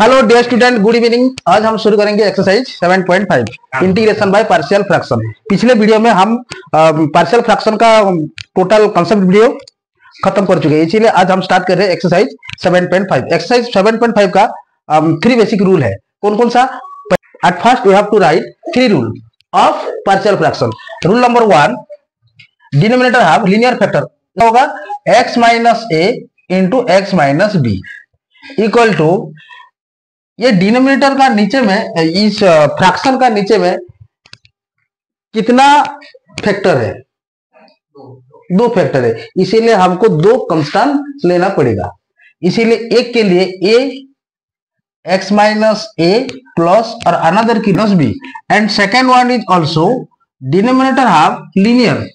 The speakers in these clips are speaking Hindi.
Hello dear student, good evening. आज हम शुरू करेंगे exercise 7.5 integration by partial fraction. पिछले वीडियो में हम पार्शियल फ्रैक्शन का टोटल कंसेप्ट वीडियो खत्म कर चुके हैं, इसीलिए आज हम स्टार्ट कर रहे हैं एक्सरसाइज 7.5। एक्सरसाइज 7.5 का 3 बेसिक रूल है। कौन कौन सा? At first we have to write 3 rule of partial fraction. Rule number 1, denominator have linear factor होगा x minus A into X minus B equal to, ये डिनोमिनेटर का नीचे में, इस फ्रैक्शन का नीचे में कितना फैक्टर है? 2 फैक्टर है, इसीलिए हमको 2 कांस्टेंट लेना पड़ेगा। इसीलिए एक के लिए a x minus A plus और अनदर की plus B, and second one is also denominator have linear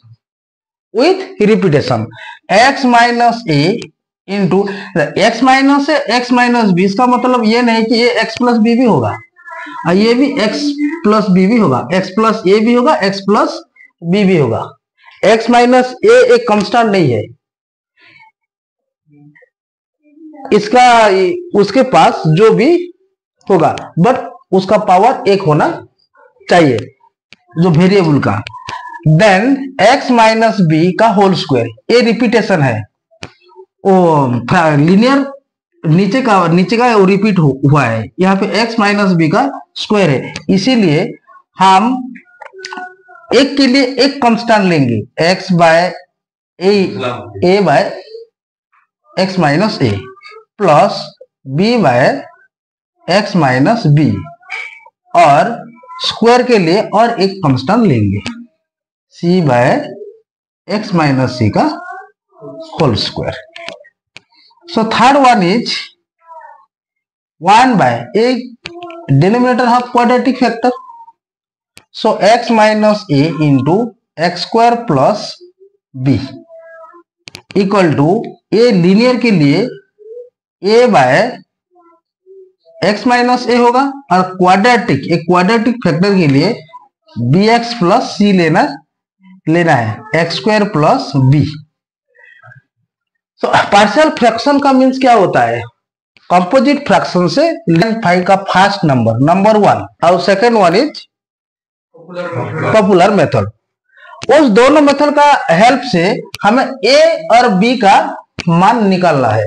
with repetition x minus A into X minus X minus B. इसका मतलब ये नहीं कि ये x प्लस बी भी होगा और ये भी x प्लस बी भी होगा, x प्लस ए भी होगा, x प्लस बी भी होगा। x माइनस ए एक कांस्टेंट नहीं है, इसका उसके पास जो भी होगा बट उसका पावर 1 होना चाहिए, जो वेरिएबल का। देन x माइनस बी का होल स्क्वायर, ये रिपीटेशन है, लीनियर नीचे का रिपीट हुआ है, यहाँ पे x माइनस बी का स्क्वायर है, इसीलिए हम एक के लिए एक कांस्टेंट लेंगे, x by a by x minus A plus b by x minus b, और स्क्वायर के लिए और एक कांस्टेंट लेंगे c by x minus c का whole square. So third one is 1 by a denominator have quadratic factor. So x minus a into x square plus b equal to, a linear के लिए a by x minus a होगा, और क्वाड्रेटिक, एक क्वाड्रेटिक फैक्टर के लिए bx plus c लेना है, x square plus b। तो पार्शियल फ्रैक्शन का मीन्स क्या होता है? कंपोजिट फ्रैक्शन से फाइंड का फर्स्ट नंबर 1 और second one is popular method. उस दोनों मेथड का हेल्प से हमें a और b का मान निकालना है,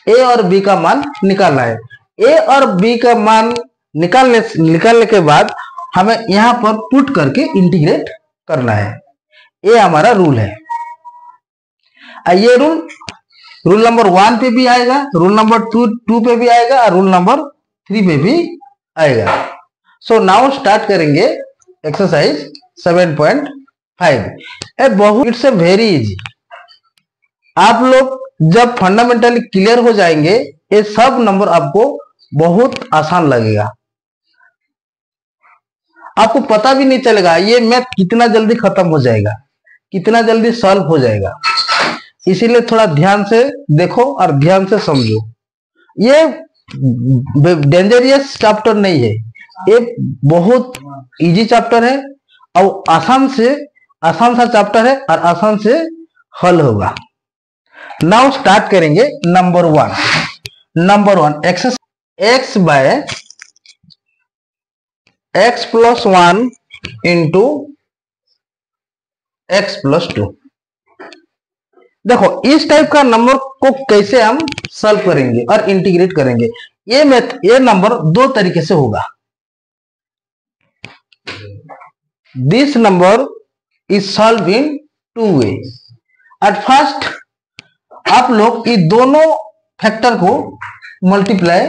a और b का मान निकालना है। a और b का मान निकालने के बाद हमें यहां पर पुट करके इंटीग्रेट करना है। ये हमारा रूल है। ये रूल नंबर 1 पे भी आएगा, रूल नंबर 2 पे भी आएगा और रूल नंबर 3 पे भी आएगा। सो नाउ स्टार्ट करेंगे एक्सरसाइज 7.5। बहुत इट्स ए वेरी इजी। आप लोग जब फंडामेंटली क्लियर हो जाएंगे, ये सब नंबर आपको बहुत आसान लगेगा, आपको पता भी नहीं चलेगा ये मैथ कितना जल्दी खत्म हो जाएगा, कितना जल्दी सॉल्व हो जाएगा। इसीलिए थोड़ा ध्यान से देखो और ध्यान से समझो। ये डेंजरियस चैप्टर नहीं है, ये बहुत इजी चैप्टर है और आसान सा चैप्टर है और आसान से हल होगा। नाउ स्टार्ट करेंगे number 1 exercise x by x plus 1 into x plus 2। देखो इस टाइप का नंबर को कैसे हम सॉल्व करेंगे और इंटीग्रेट करेंगे। ये नंबर 2 तरीके से होगा। This number is solve in 2 way. At first आप लोग ये दोनों फैक्टर को मल्टीप्लाई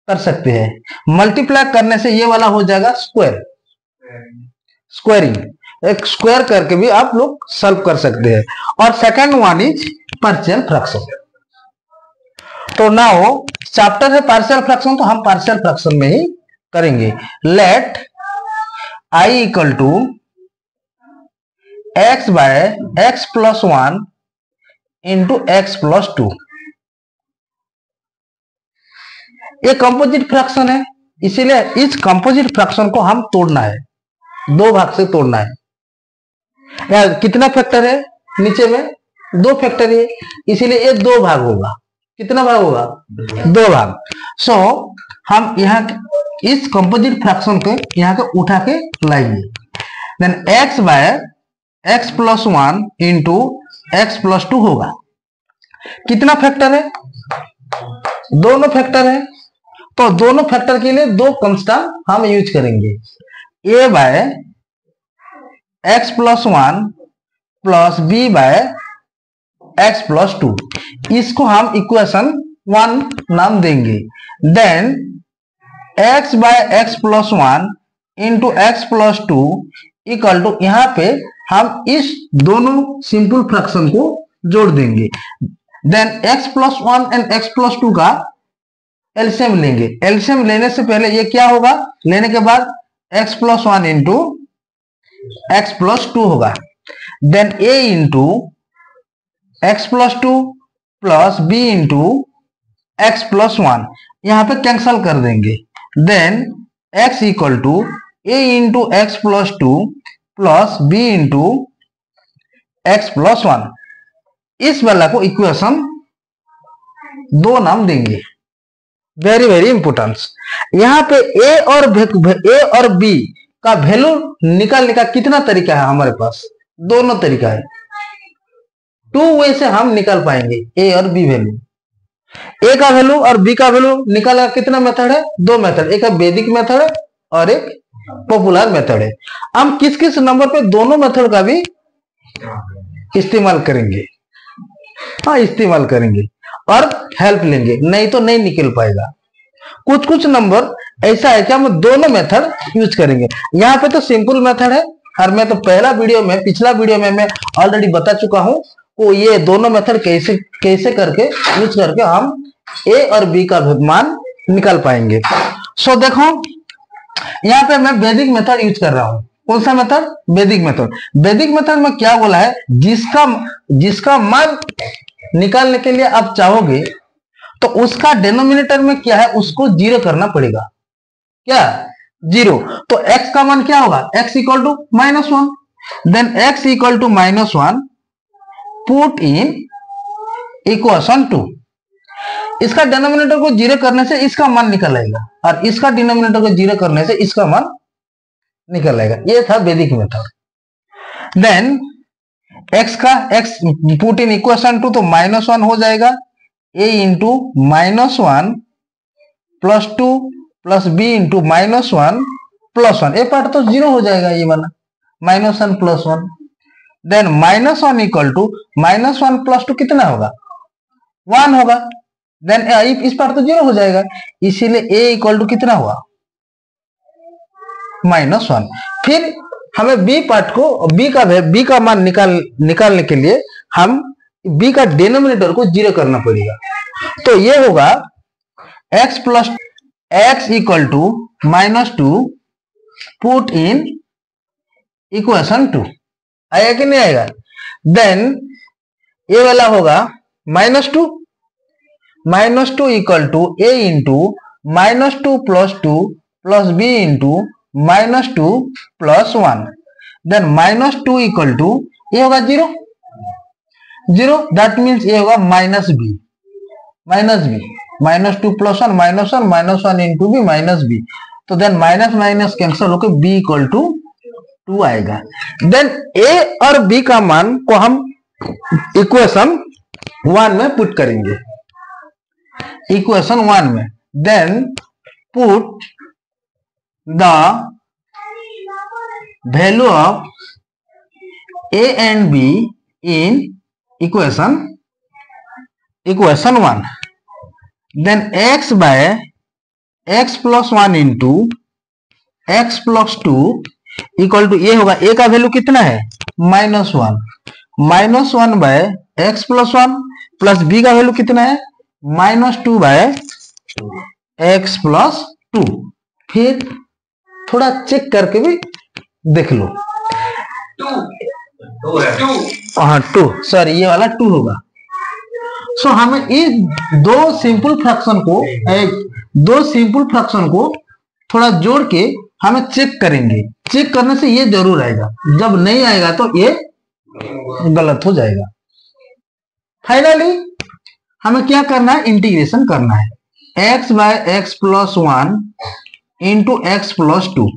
कर सकते हैं। मल्टीप्लाई करने से ये वाला हो जाएगा स्क्वायरिंग, एक स्क्वायर करके भी आप लोग सॉल्व कर सकते हैं। और second one is partial fraction. तो नाउ चैप्टर है पार्शियल फ्रैक्शन, तो हम पार्शियल फ्रैक्शन में ही करेंगे। Let i equal to X by x plus 1 into x plus 2। ये कंपोजिट फ्रैक्शन है, इसीलिए इस कंपोजिट फ्रैक्शन को हम तोड़ना है, 2 भाग से तोड़ना है। कितना फैक्टर है नीचे में? 2 फैक्टर है, इसीलिए ये 2 भाग होगा। कितना भाग होगा? 2 भाग। सो हम यहाँ इस कंपोजिट फ्रैक्शन को यहाँ के उठा के लाएंगे। Then x by x plus 1 into x plus 2 होगा। कितना फैक्टर है? दोनों फैक्टर है, तो दोनों फैक्टर के लिए दो कांस्टेंट हम यूज करेंगे। a by x plus 1 plus b by x plus 2, इसको हम इक्वेशन 1 नाम देंगे। Then x by x plus 1 into x plus 2 equal to, यहाँ पे हम इस दोनों सिंपल फ्रैक्शन को जोड़ देंगे। Then x plus 1 and x plus 2 का एलसीएम लेंगे। एलसीएम लेने से पहले ये क्या होगा? लेने के बाद x plus 1 into x plus 2 होगा। Then a into x plus 2 plus b into x plus 1 यहाँ पे कैंसल कर देंगे। Then x equal to a into x plus 2 plus b into x plus 1, इस वाला को इक्वेशन 2 नाम देंगे। Very very important. यहाँ पे a और b का वैल्यू निकालने का कितना तरीका है हमारे पास? दोनों तरीका है। 2 वे से हम निकाल पाएंगे a और b वैल्यू। a का वैल्यू और b का वैल्यू निकालने का कितना मेथड है? 2 मेथड, एक है वैदिक मेथड है और एक पॉपुलर मेथड है। हम किस किस नंबर पे दोनों मेथड का भी इस्तेमाल करेंगे? हाँ, इस्तेमाल करेंगे और हेल्प लेंगे, नहीं तो नहीं निकल पाएगा। कुछ कुछ नंबर ऐसा है कि हम दोनों मेथड यूज करेंगे। यहाँ पे तो सिंपल मेथड है, और मैं तो पिछला वीडियो में मैं ऑलरेडी बता चुका हूं को ये दोनों मेथड कैसे करके यूज करके हम a और b का मान निकाल पाएंगे। सो देखो, यहाँ पे मैं वैदिक मेथड यूज कर रहा हूं। कौन सा मेथड? वैदिक मेथड। वैदिक मेथड में क्या बोला है? जिसका मान निकालने के लिए आप चाहोगे तो उसका डिनोमिनेटर में क्या है, उसको 0 करना पड़ेगा। क्या? 0। तो x का मान क्या होगा? x equal to -1। Then x equal to -1 put in equation 2। इसका डिनोमिनेटर को 0 करने से इसका मान निकल आएगा, और इसका डिनोमिनेटर को 0 करने से इसका मान निकल आएगा। ये था Vedic method. Then x put in equation 2, तो -1 हो जाएगा। a into -1 plus 2 plus b into -1 plus 1, ये पार्ट तो 0 हो जाएगा, ये वाला -1 plus 1। Then -1 equal to -1 plus 2 कितना होगा? 1 होगा। देन इस पार्ट तो 0 हो जाएगा, इसीलिए a इक्वल टू कितना हुआ? -1। फिर हमें b पार्ट को b का मान निकालने के लिए हम b का डिनोमिनेटर को 0 करना पड़ेगा। तो ये होगा x equal to -2 put in equation 2। आएगा कि नहीं आएगा? देन ये वाला होगा -2 equal to a into -2 plus 2 plus b into -2 plus 1। Then -2 equal to ये होगा 0, दैट मीन्स ये होगा -b -2 plus 1 -1 into b -b। तो देन माइनस कैंसिल होकर b इक्वल टू 2 आएगा। देन a और b का मान को हम इक्वेशन 1 में पुट करेंगे। इक्वेशन 1 में then put the value of a and b in equation 1। Then x by x plus 1 into x plus 2 equal to ये होगा, a का वैल्यू कितना है? -1 by x plus 1 plus b का वैल्यू कितना है? -2 बाय एक्स प्लस 2। फिर थोड़ा चेक करके भी देख लो। 2 सॉरी, ये वाला 2 होगा। सो हमें इस दो सिंपल फ्रैक्शन को थोड़ा जोड़ के हमें चेक करेंगे। चेक करने से ये जरूर आएगा, जब नहीं आएगा तो ये गलत हो जाएगा। फाइनली हमें क्या करना है, इंटीग्रेशन करना है। x by x plus 1 into x plus 2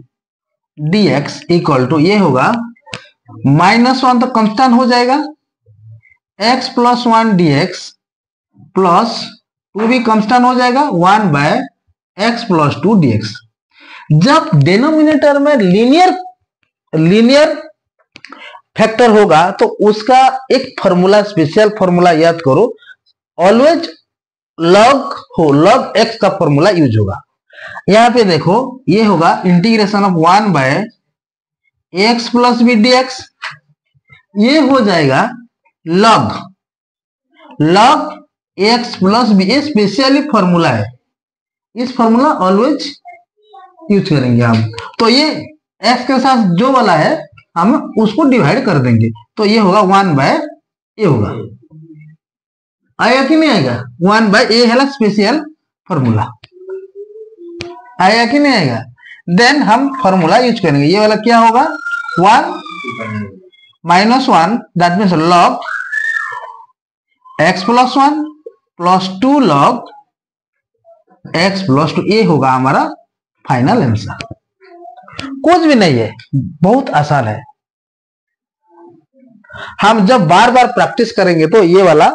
dx equal to ये होगा -1 तो कांस्टेंट हो जाएगा, x प्लस 1 dx प्लस 2 भी कांस्टेंट हो जाएगा, 1 बाय एक्स प्लस 2 dx। जब डिनोमिनेटर में लीनियर फैक्टर होगा तो उसका एक फॉर्मूला, स्पेशल फॉर्मूला याद करो, ऑलवेज log x का फॉर्मूला यूज होगा। यहां पे देखो ये होगा integration of 1 by x plus b dx, ये हो जाएगा log x प्लस बी। ये स्पेशली फॉर्मूला है, इस फॉर्मूला ऑलवेज यूज करेंगे हम। तो ये x के साथ जो वाला है हम उसको डिवाइड कर देंगे, तो ये होगा 1 बाय ए होगा। आएगा कि नहीं आएगा, 1 बाय ए है स्पेशल फॉर्मूला, आएगा कि नहीं आएगा। देन हम फॉर्मूला यूज करेंगे, ये वाला क्या होगा 1 minus 1 that means log x plus 1 plus 2 log x plus 2, ये होगा हमारा फाइनल आंसर। कुछ भी नहीं है, बहुत आसान है। हम जब बार बार प्रैक्टिस करेंगे तो ये वाला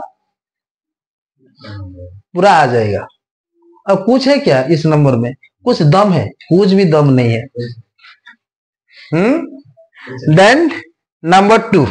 पूरा आ जाएगा। अब कुछ है क्या इस नंबर में, कुछ दम है, कुछ भी दम नहीं है। Then number 2